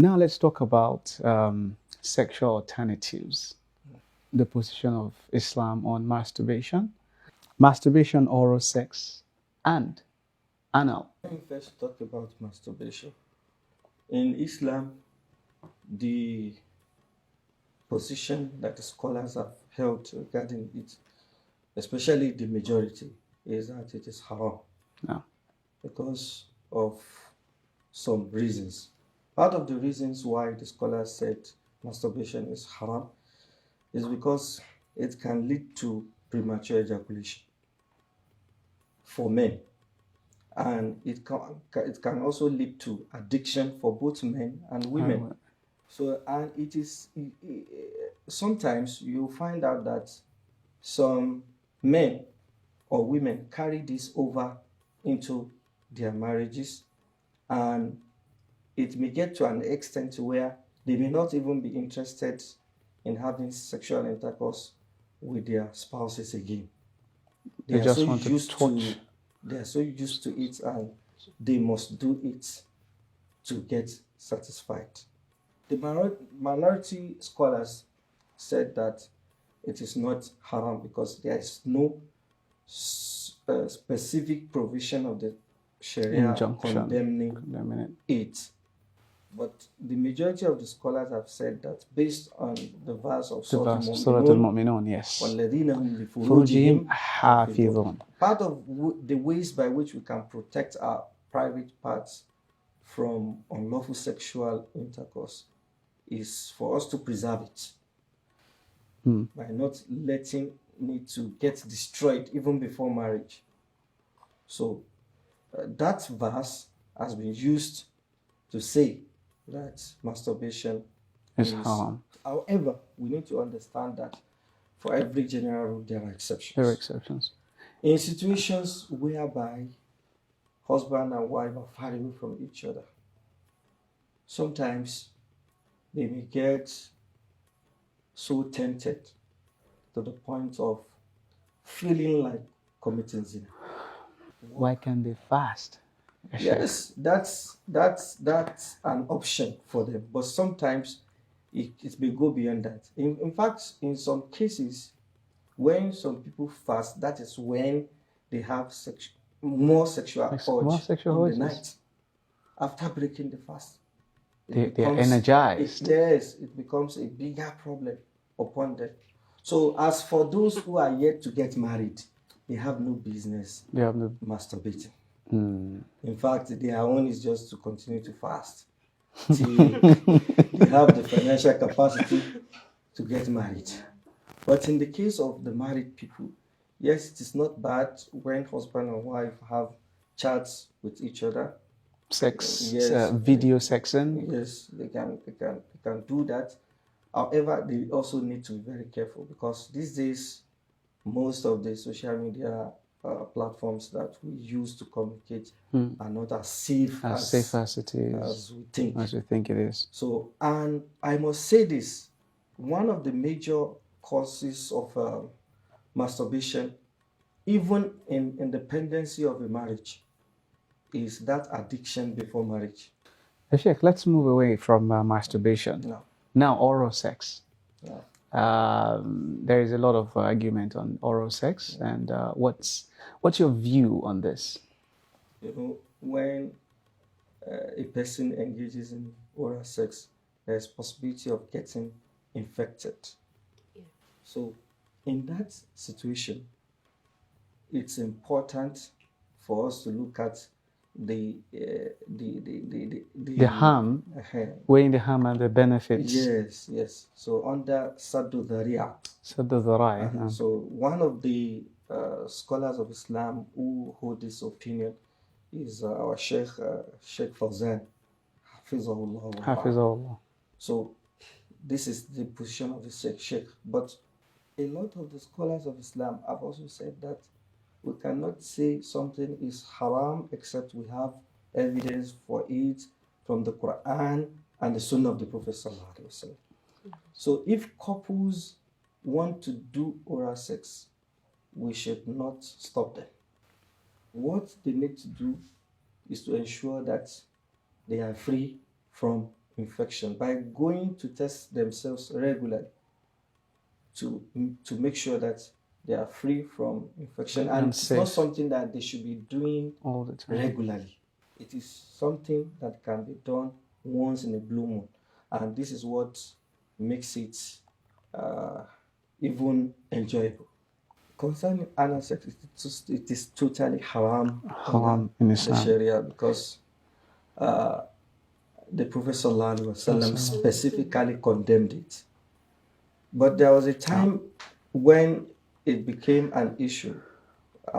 Now let's talk about sexual alternatives, the position of Islam on masturbation. Masturbation, oral sex, and anal. Let me first talk about masturbation. In Islam, the position that the scholars have held regarding it, especially the majority, is that it is haram No. because of some reasons. Part of the reasons why the scholars said masturbation is haram is because it can lead to premature ejaculation for men, and it can also lead to addiction for both men and women. So, and it is sometimes you find out that some men or women carry this over into their marriages, and it may get to an extent where they may not even be interested in having sexual intercourse with their spouses again. They Are just so want to used touch. they are so used to it, and they must do it to get satisfied. The minority scholars said that it is not haram because there is no specific provision of the Sharia Injunction. condemning it. But the majority of the scholars have said that based on the verse of Surah Al-Mu'minun, yes. وَالَّذِينَ هُمْ فُرُوجِهِمْ لِفُرُوجِهِمْ حَافِظُونَ. Part of the ways by which we can protect our private parts from unlawful sexual intercourse is for us to preserve it by not letting it to get destroyed even before marriage. So that verse has been used to say that masturbation is haram. However, we need to understand that for every general rule there are exceptions. There are exceptions. In situations whereby husband and wife are far away from each other, sometimes they may get so tempted to the point of feeling like committing sin. Why can't they fast? Yes, that's an option for them, but sometimes it may go beyond that. In fact, in some cases, when some people fast, that is when they have more sexual urge in the night after breaking the fast. They are energized. Yes, it becomes a bigger problem upon them. So as for those who are yet to get married, they have no business masturbating. In fact, their own is just to continue to fast till they have the financial capacity to get married. But in the case of the married people, yes, it is not bad when husband and wife have chats with each other. Sex, yes, video sexing. Yes, they can do that. However, they also need to be very careful because these days, most of the social media platforms that we use to communicate are not as safe as it is, as we think. As we think it is. So, and I must say this: one of the major causes of masturbation, even in independency of a marriage, is that addiction before marriage. Sheikh, let's move away from masturbation. No. Now, oral sex. No. There is a lot of argument on oral sex, and what's your view on this? You know, when a person engages in oral sex, there's possibility of getting infected. Yeah. So, in that situation, it's important for us to look at the harm, weighing the harm and the benefits. Yes. So under Saddu Dharia. So one of the scholars of Islam who hold this opinion is our Sheikh Fawzan, Hafizahullah. So this is the position of the Sheikh. But a lot of the scholars of Islam have also said that we cannot say something is haram except we have evidence for it from the Quran and the Sunnah of the Prophet ﷺ. So if couples want to do oral sex, we should not stop them. What they need to do is to ensure that they are free from infection by going to test themselves regularly to make sure that they are free from infection, and And it's not safe something that they should be doing all the time. regularly. It is something that can be done once in a blue moon, and this is what makes it uh, even enjoyable. Concerning anal sex, it is totally haram under Haram in the Islam. Sharia, because the Prophet ﷺ specifically condemned it. But there was a time when it became an issue